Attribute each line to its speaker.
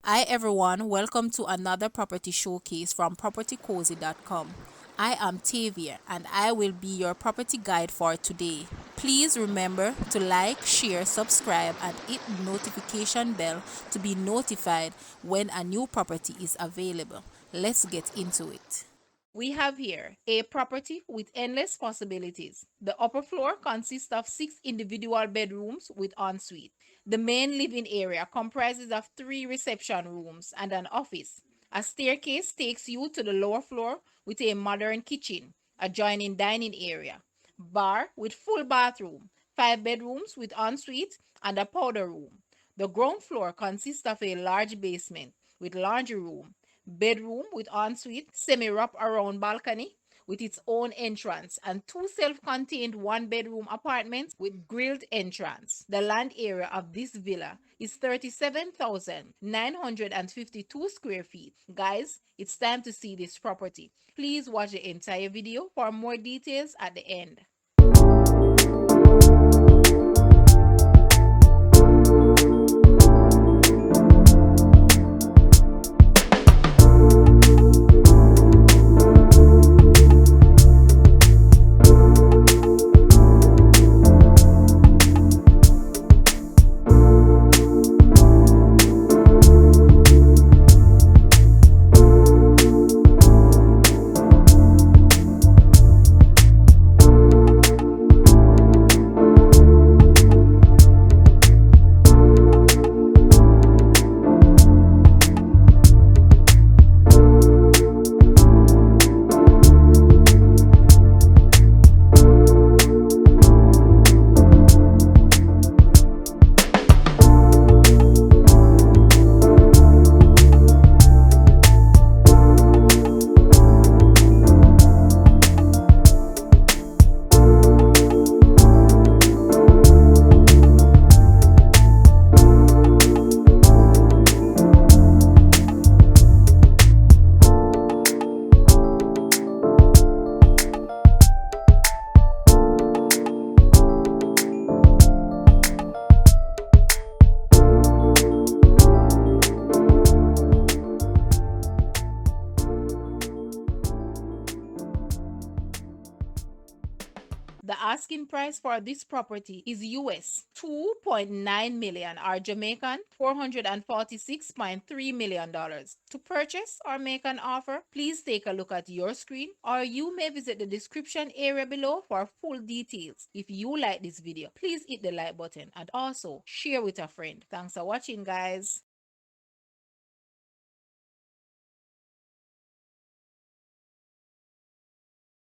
Speaker 1: Hi everyone, welcome to another property showcase from propertycozy.com. I am Tavia and I will be your property guide for today. Please remember to like, share, subscribe and hit the notification bell to be notified when a new property is available. Let's get into it. We have here a property with endless possibilities. The upper floor consists of 6 individual bedrooms with ensuite. The main living area comprises of 3 reception rooms and an office. A staircase takes you to the lower floor with a modern kitchen, adjoining dining area, bar with full bathroom, 5 bedrooms with ensuite and a powder room. The ground floor consists of a large basement with laundry room, bedroom with ensuite, semi-wrap around balcony with its own entrance, and 2 self-contained 1-bedroom apartments with grilled entrance. The land area of this villa is 37,952 square feet. Guys, it's time to see this property. Please watch the entire video for more details at the end. The asking price for this property is US 2.9 million or Jamaican $446.3 million. To purchase or make an offer, please take a look at your screen or you may visit the description area below for full details. If you like this video, please hit the like button and also share with a friend. Thanks for watching, guys.